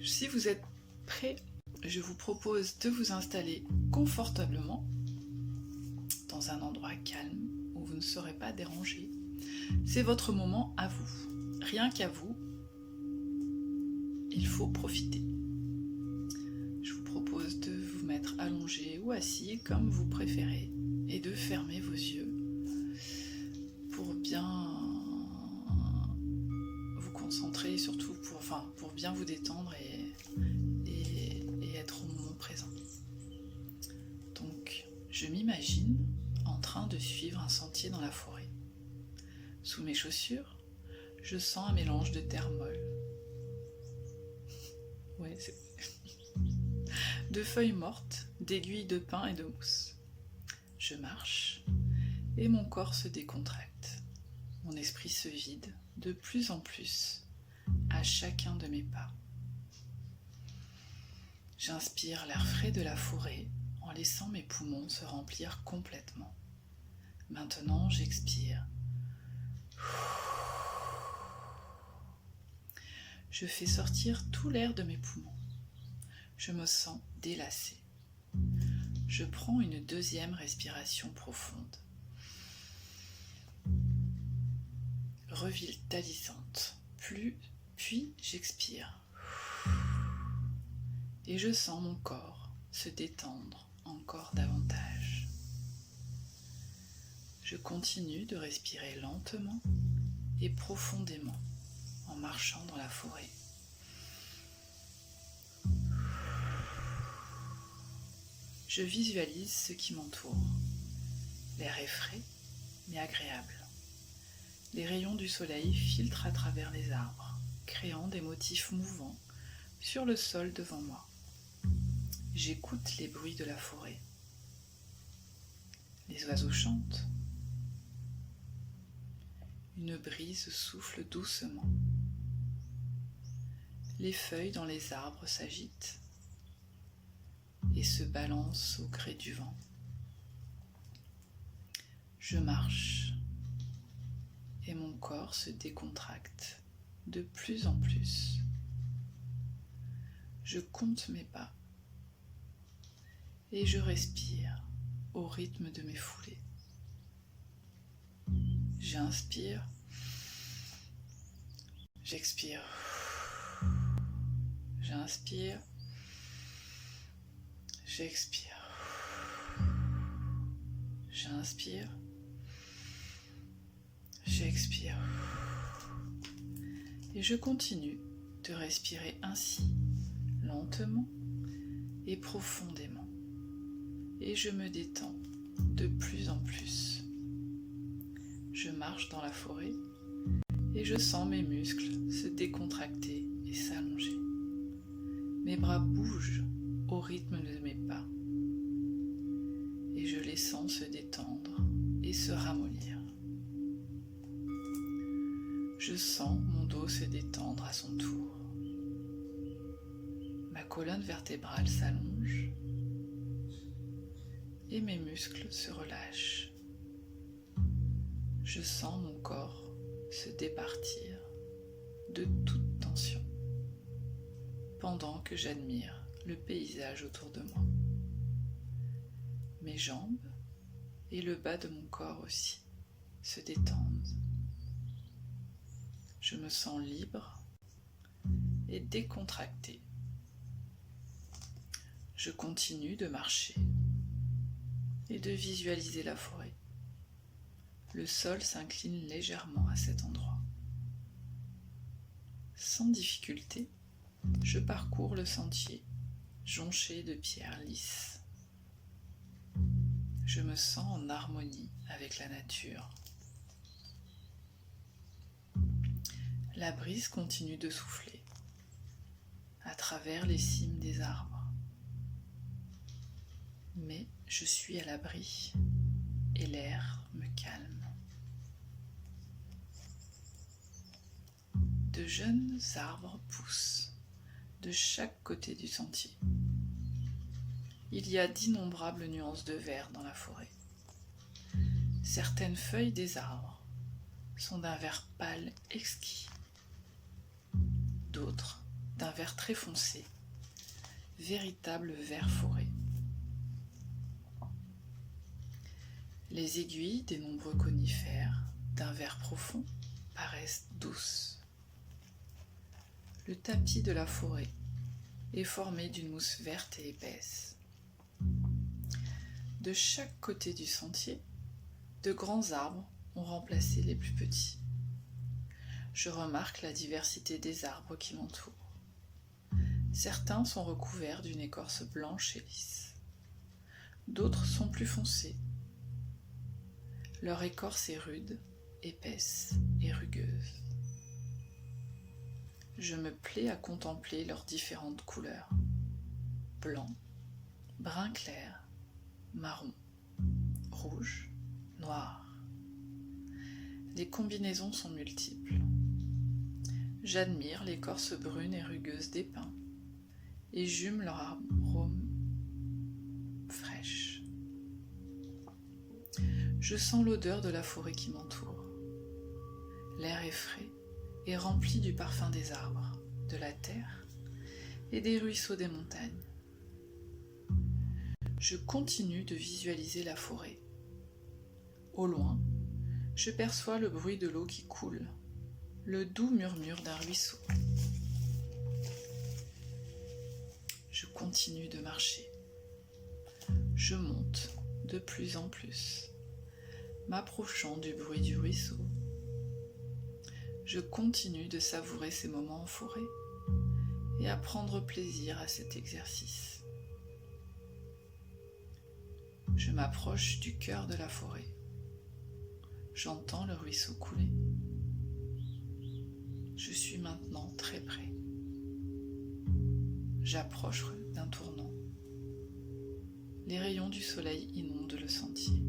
Si vous êtes prêt, je vous propose de vous installer confortablement dans un endroit calme où vous ne serez pas dérangé. C'est votre moment à vous, rien qu'à vous. Il faut profiter. Je vous propose de vous mettre allongé ou assis comme vous préférez et de fermer vos yeux pour bien vous concentrer et surtout pour bien vous détendre et être au moment présent. Donc, je m'imagine en train de suivre un sentier dans la forêt. Sous mes chaussures, je sens un mélange de terre molle. Ouais, c'est de feuilles mortes, d'aiguilles de pin et de mousse. Je marche et mon corps se décontracte. Mon esprit se vide de plus en plus à chacun de mes pas. J'inspire l'air frais de la forêt en laissant mes poumons se remplir complètement. Maintenant, j'expire. Je fais sortir tout l'air de mes poumons. Je me sens délassé. Je prends une deuxième respiration profonde. Revitalisante. Puis j'expire. Et je sens mon corps se détendre encore davantage. Je continue de respirer lentement et profondément en marchant dans la forêt. Je visualise ce qui m'entoure. L'air est frais mais agréable. Les rayons du soleil filtrent à travers les arbres, créant des motifs mouvants sur le sol devant moi. J'écoute les bruits de la forêt. Les oiseaux chantent. Une brise souffle doucement. Les feuilles dans les arbres s'agitent et se balancent au gré du vent. Je marche et mon corps se décontracte de plus en plus. Je compte mes pas et je respire au rythme de mes foulées. J'inspire, j'expire, j'inspire, j'expire, j'inspire, j'expire. Et je continue de respirer ainsi, lentement et profondément. Et je me détends de plus en plus. Je marche dans la forêt et je sens mes muscles se décontracter et s'allonger. Mes bras bougent au rythme de mes pas et je les sens se détendre et se ramollir. Je sens mon dos se détendre à son tour. Ma colonne vertébrale s'allonge et mes muscles se relâchent. Je sens mon corps se départir de toute tension pendant que j'admire le paysage autour de moi. Mes jambes et le bas de mon corps aussi se détendent. Je me sens libre et décontracté. Je continue de marcher et de visualiser la forêt. Le sol s'incline légèrement à cet endroit. Sans difficulté, je parcours le sentier, jonché de pierres lisses. Je me sens en harmonie avec la nature. La brise continue de souffler à travers les cimes des arbres. Mais je suis à l'abri et l'air me calme. De jeunes arbres poussent de chaque côté du sentier. Il y a d'innombrables nuances de vert dans la forêt. Certaines feuilles des arbres sont d'un vert pâle exquis, d'autres d'un vert très foncé, véritable vert forêt. Les aiguilles des nombreux conifères, d'un vert profond, paraissent douces. Le tapis de la forêt est formé d'une mousse verte et épaisse. De chaque côté du sentier, de grands arbres ont remplacé les plus petits. Je remarque la diversité des arbres qui m'entourent. Certains sont recouverts d'une écorce blanche et lisse. D'autres sont plus foncés. Leur écorce est rude, épaisse et rugueuse. Je me plais à contempler leurs différentes couleurs. Blanc, brun clair, marron, rouge, noir. Les combinaisons sont multiples. J'admire l'écorce brune et rugueuse des pins et j'hume leur arôme fraîche. Je sens l'odeur de la forêt qui m'entoure. L'air est frais et rempli du parfum des arbres, de la terre et des ruisseaux des montagnes. Je continue de visualiser la forêt. Au loin, je perçois le bruit de l'eau qui coule, le doux murmure d'un ruisseau. Je continue de marcher. Je monte de plus en plus, m'approchant du bruit du ruisseau. Je continue de savourer ces moments en forêt et à prendre plaisir à cet exercice. Je m'approche du cœur de la forêt. J'entends le ruisseau couler. Je suis maintenant très près. J'approche d'un tournant. Les rayons du soleil inondent le sentier.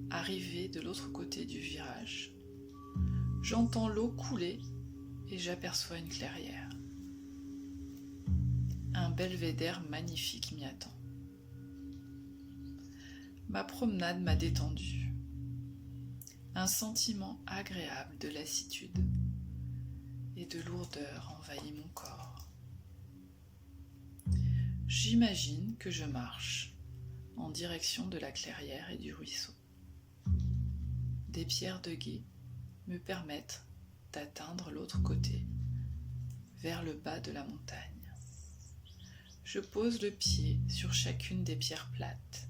Arrivé de l'autre côté du virage, j'entends l'eau couler et j'aperçois une clairière. Un belvédère magnifique m'y attend. Ma promenade m'a détendue. Un sentiment agréable de lassitude et de lourdeur envahit mon corps. J'imagine que je marche en direction de la clairière et du ruisseau. Des pierres de gué me permettent d'atteindre l'autre côté, vers le bas de la montagne. Je pose le pied sur chacune des pierres plates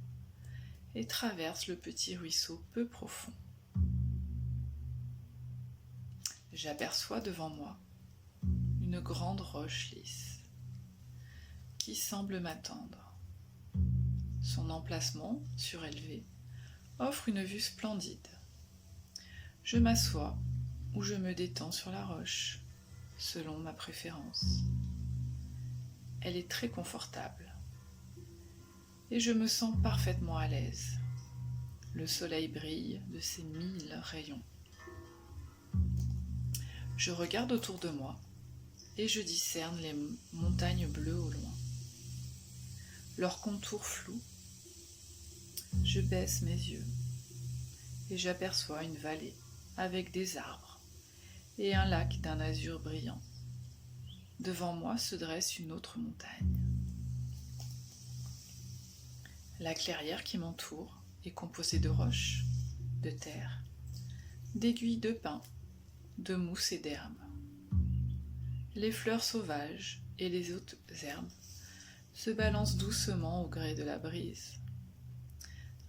et traverse le petit ruisseau peu profond. J'aperçois devant moi une grande roche lisse qui semble m'attendre. Son emplacement surélevé offre une vue splendide. Je m'assois ou je me détends sur la roche, selon ma préférence. Elle est très confortable et je me sens parfaitement à l'aise. Le soleil brille de ses 1000 rayons. Je regarde autour de moi et je discerne les montagnes bleues au loin. Leurs contours flous. Je baisse mes yeux et j'aperçois une vallée avec des arbres et un lac d'un azur brillant. Devant moi se dresse une autre montagne. La clairière qui m'entoure est composée de roches, de terre, d'aiguilles de pin, de mousse et d'herbes. Les fleurs sauvages et les hautes herbes se balancent doucement au gré de la brise.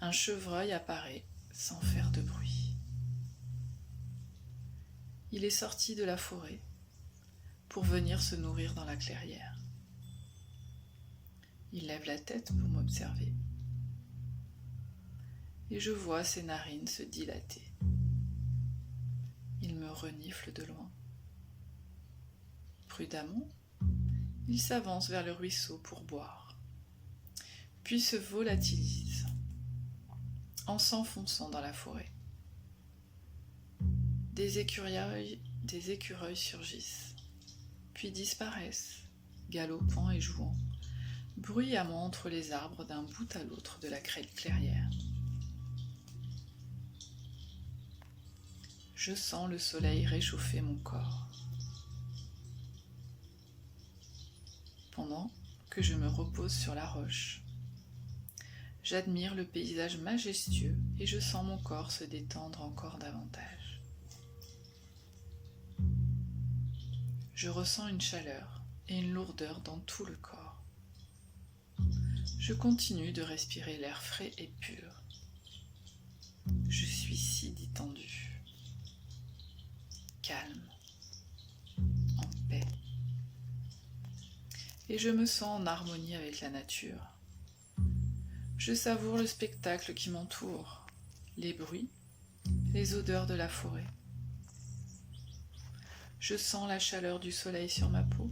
Un chevreuil apparaît sans faire de bruit. Il est sorti de la forêt pour venir se nourrir dans la clairière. Il lève la tête pour m'observer et je vois ses narines se dilater. Il me renifle de loin. Prudemment, il s'avance vers le ruisseau pour boire, puis se volatilise en s'enfonçant dans la forêt. Des écureuils surgissent, puis disparaissent, galopant et jouant, bruyamment entre les arbres d'un bout à l'autre de la clairière. Je sens le soleil réchauffer mon corps. que je me repose sur la roche. J'admire le paysage majestueux et je sens mon corps se détendre encore davantage. Je ressens une chaleur et une lourdeur dans tout le corps. Je continue de respirer l'air frais et pur. Je suis si détendu, calme, en paix. Et je me sens en harmonie avec la nature. Je savoure le spectacle qui m'entoure, les bruits, les odeurs de la forêt. Je sens la chaleur du soleil sur ma peau.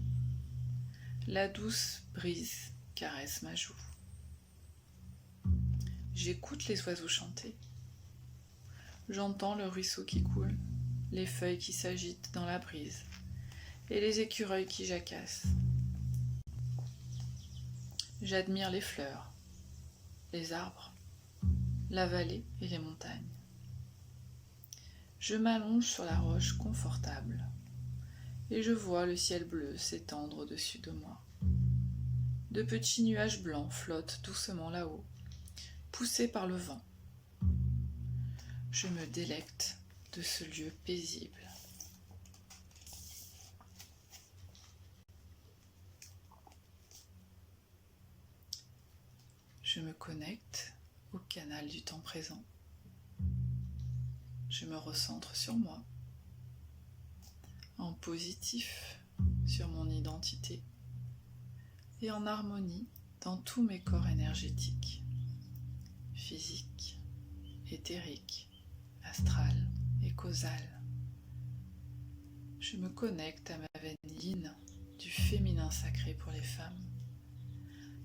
La douce brise caresse ma joue. J'écoute les oiseaux chanter. J'entends le ruisseau qui coule, les feuilles qui s'agitent dans la brise et les écureuils qui jacassent. J'admire les fleurs, les arbres, la vallée et les montagnes. Je m'allonge sur la roche confortable et je vois le ciel bleu s'étendre au-dessus de moi. De petits nuages blancs flottent doucement là-haut, poussés par le vent. Je me délecte de ce lieu paisible. Je me connecte au canal du temps présent. Je me recentre sur moi, en positif sur mon identité et en harmonie dans tous mes corps énergétiques, physiques, éthériques, astral et causal. Je me connecte à ma veine yin du féminin sacré pour les femmes,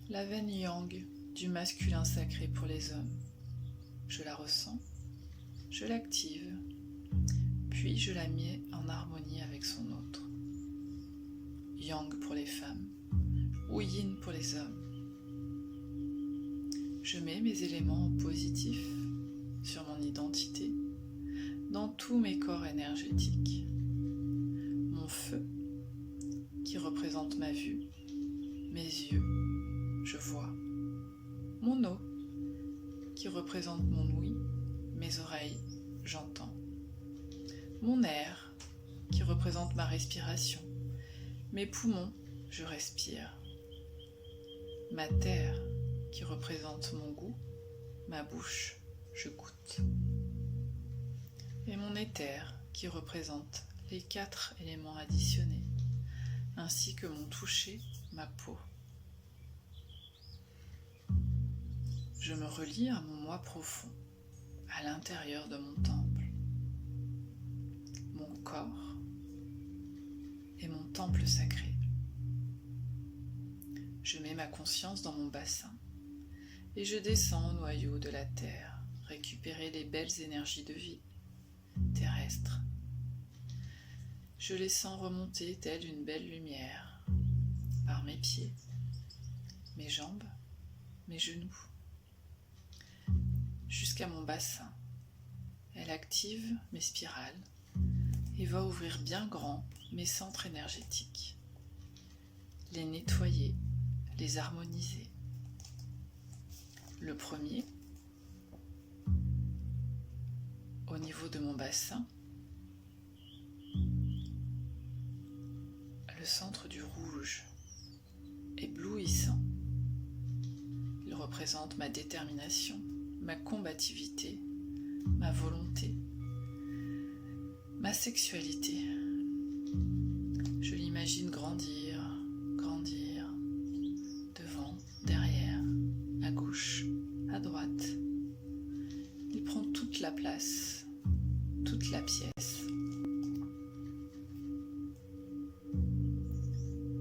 la veine yang du masculin sacré pour les hommes. Je la ressens, je l'active, puis je la mets en harmonie avec son autre. Yang pour les femmes ou yin pour les hommes. Je mets mes éléments en positif sur mon identité dans tous mes corps énergétiques. Mon feu, qui représente ma vue, mes yeux, je vois. Mon eau, qui représente mon ouïe, mes oreilles, j'entends. Mon air, qui représente ma respiration, mes poumons, je respire. Ma terre, qui représente mon goût, ma bouche, je goûte. Et mon éther, qui représente les 4 éléments additionnés, ainsi que mon toucher, ma peau. Je me relie à mon moi profond, à l'intérieur de mon temple. Mon corps est mon temple sacré. Je mets ma conscience dans mon bassin et je descends au noyau de la terre, récupérer les belles énergies de vie terrestres. Je les sens remonter telle une belle lumière par mes pieds, mes jambes, mes genoux, jusqu'à mon bassin. Elle active mes spirales et va ouvrir bien grand mes centres énergétiques, les nettoyer, les harmoniser. Le premier, au niveau de mon bassin, le centre du rouge, éblouissant. Il représente ma détermination, ma combativité, ma volonté, ma sexualité. Je l'imagine grandir, grandir, devant, derrière, à gauche, à droite. Il prend toute la place, toute la pièce.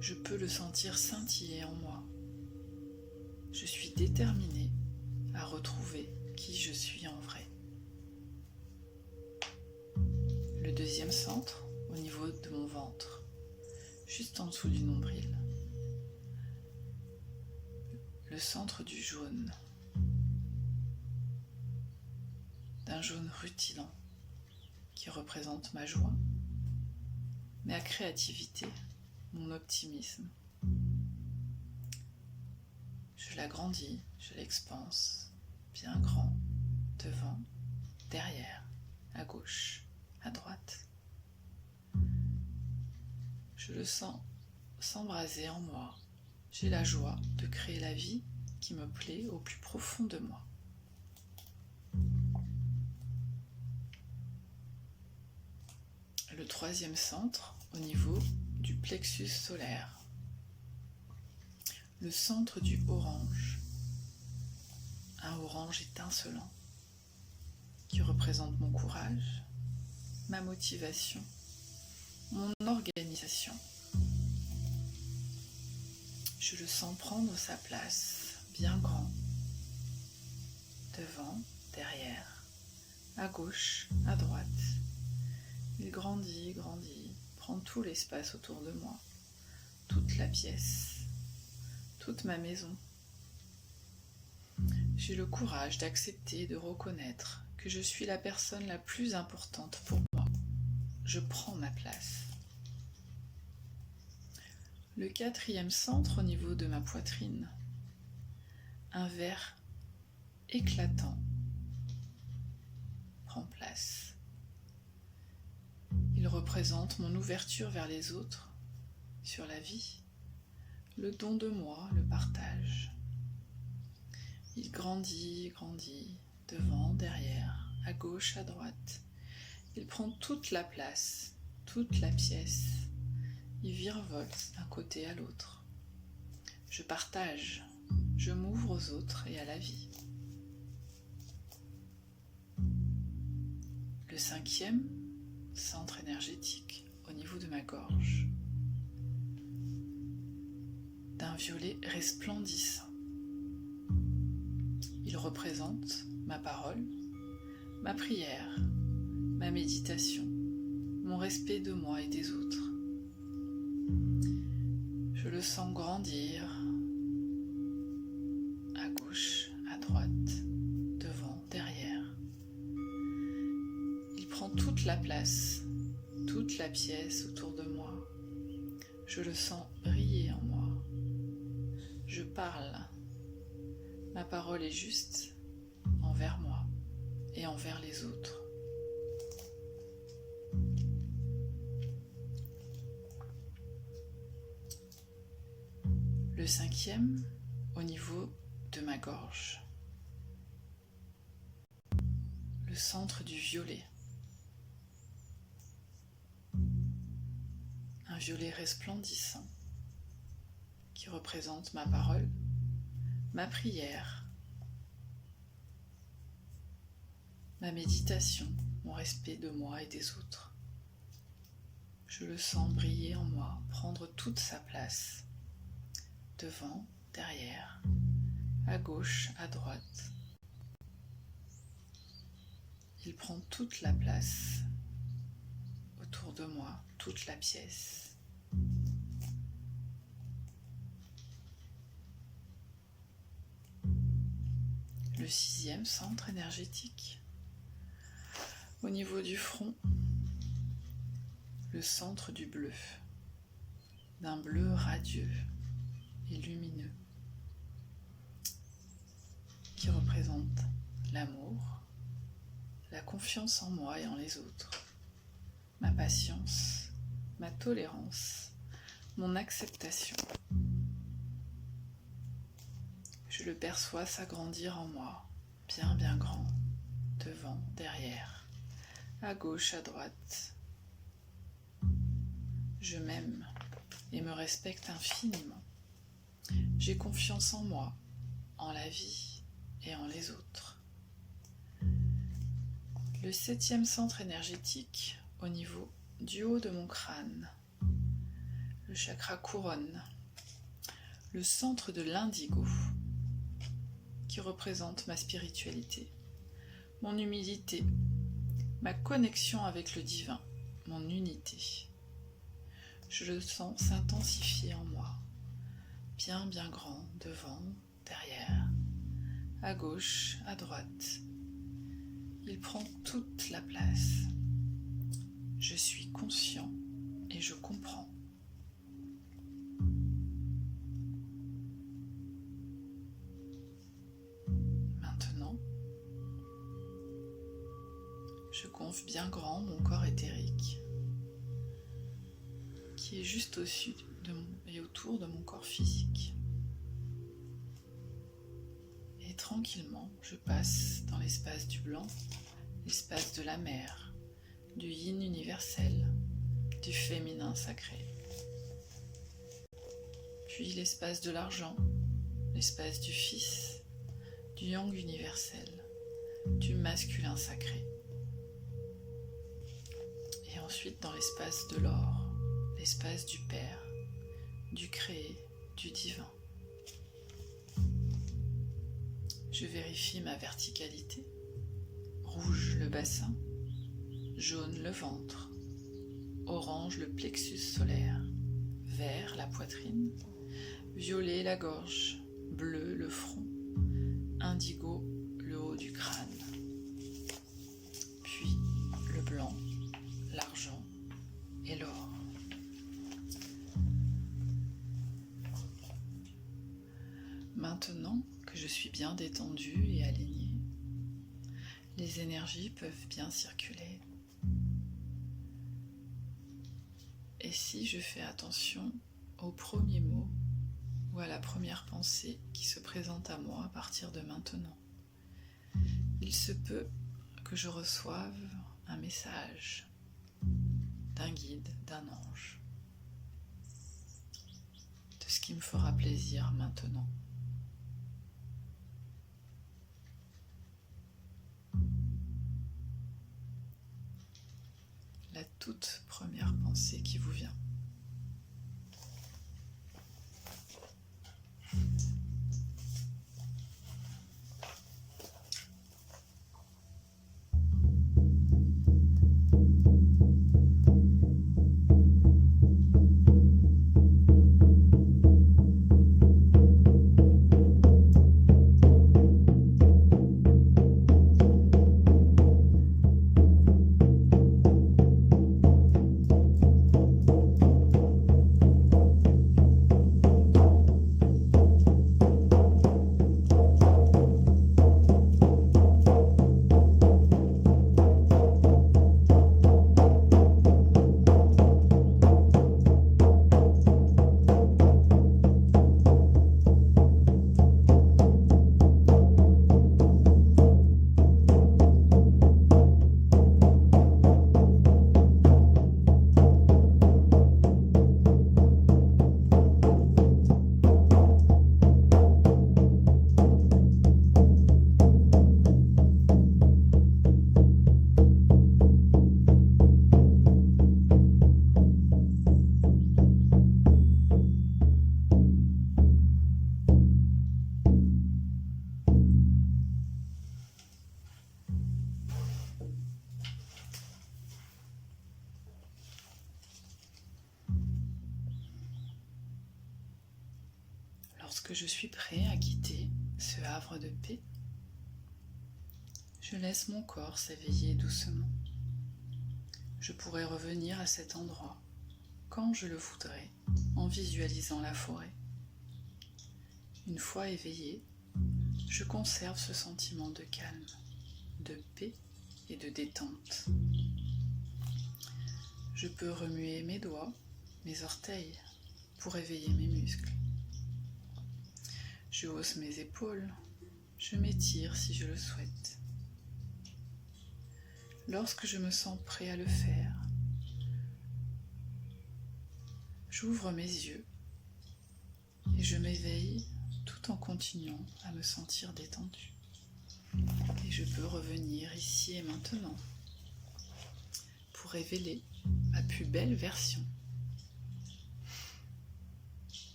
Je peux le sentir scintiller en moi. Je suis déterminée à retrouver qui je suis en vrai. Le deuxième centre, au niveau de mon ventre, juste en dessous du nombril. Le centre du jaune, d'un jaune rutilant qui représente ma joie, ma créativité, mon optimisme. Je l'agrandis, je l'expanse, bien grand, devant, derrière, à gauche, à droite. Je le sens s'embraser en moi. J'ai la joie de créer la vie qui me plaît au plus profond de moi. Le troisième centre, au niveau du plexus solaire. Le centre du orange. Un orange étincelant qui représente mon courage, ma motivation, mon organisation. Je le sens prendre sa place, bien grand, devant, derrière, à gauche, à droite. Il grandit, grandit, prend tout l'espace autour de moi, toute la pièce, toute ma maison. J'ai le courage d'accepter, de reconnaître que je suis la personne la plus importante pour moi. Je prends ma place. Le quatrième centre au niveau de ma poitrine. Un vert éclatant prend place. Il représente mon ouverture vers les autres, sur la vie, le don de moi, le partage. Il grandit, grandit, devant, derrière, à gauche, à droite. Il prend toute la place, toute la pièce. Il virevolte d'un côté à l'autre. Je partage, je m'ouvre aux autres et à la vie. Le cinquième, centre énergétique au niveau de ma gorge. D'un violet resplendissant. Il représente ma parole, ma prière, ma méditation, mon respect de moi et des autres. Je le sens grandir à gauche, à droite, devant, derrière. Il prend toute la place, toute la pièce autour de moi. Je le sens briller en moi. Je parle. Ma parole est juste envers moi et envers les autres. Le cinquième, au niveau de ma gorge. Le centre du violet. Un violet resplendissant qui représente ma parole, ma prière, ma méditation, mon respect de moi et des autres. Je le sens briller en moi, prendre toute sa place, devant, derrière, à gauche, à droite. Il prend toute la place autour de moi, toute la pièce. Le sixième centre énergétique, au niveau du front, le centre du bleu, d'un bleu radieux et lumineux, qui représente l'amour, la confiance en moi et en les autres, ma patience, ma tolérance, mon acceptation. Je le perçois s'agrandir en moi, bien bien grand, devant, derrière, à gauche, à droite. Je m'aime et me respecte infiniment. J'ai confiance en moi, en la vie et en les autres. Le septième centre énergétique, au niveau du haut de mon crâne, le chakra couronne, le centre de l'indigo, qui représente ma spiritualité, mon humilité, ma connexion avec le divin, mon unité. Je le sens s'intensifier en moi, bien bien grand, devant, derrière, à gauche, à droite. Il prend toute la place. Je suis conscient et je comprends. je gonfle bien grand mon corps éthérique qui est juste au-dessus et autour de mon corps physique. Et tranquillement, je passe dans l'espace du blanc, l'espace de la mer, du yin universel, du féminin sacré. Puis l'espace de l'argent, l'espace du fils, du yang universel, du masculin sacré. Et ensuite dans l'espace de l'or, l'espace du Père, du créé, du divin. Je vérifie ma verticalité. Rouge le bassin, jaune le ventre, orange le plexus solaire, vert la poitrine, violet la gorge, bleu le front, indigo le haut du crâne. Puis le blanc, l'argent et l'or. Maintenant que je suis bien détendue et alignée, les énergies peuvent bien circuler. Et si je fais attention au premier mot ou à la première pensée qui se présente à moi à partir de maintenant, il se peut que je reçoive un message d'un guide, d'un ange, de ce qui me fera plaisir maintenant. La toute première pensée qui vous vient. Lorsque je suis prêt à quitter ce havre de paix, je laisse mon corps s'éveiller doucement. Je pourrai revenir à cet endroit quand je le voudrais en visualisant la forêt. Une fois éveillé, je conserve ce sentiment de calme, de paix et de détente. Je peux remuer mes doigts, mes orteils pour éveiller mes muscles. Je hausse mes épaules, je m'étire si je le souhaite. Lorsque je me sens prêt à le faire, j'ouvre mes yeux et je m'éveille tout en continuant à me sentir détendu. Et je peux revenir ici et maintenant pour révéler ma plus belle version.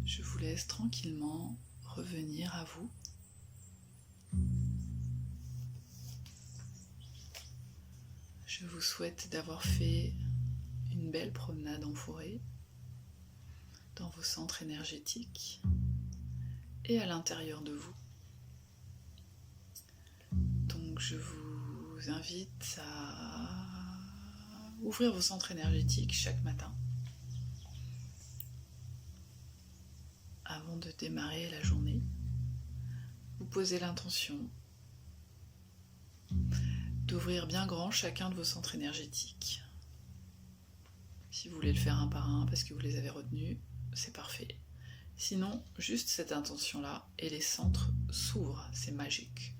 Je vous laisse tranquillement revenir à vous. Je vous souhaite d'avoir fait une belle promenade en forêt, dans vos centres énergétiques et à l'intérieur de vous. Donc je vous invite à ouvrir vos centres énergétiques chaque matin avant de démarrer la journée. Vous posez l'intention d'ouvrir bien grand chacun de vos centres énergétiques. Si vous voulez le faire un par un parce que vous les avez retenus, c'est parfait. Sinon, juste cette intention-là et les centres s'ouvrent, c'est magique.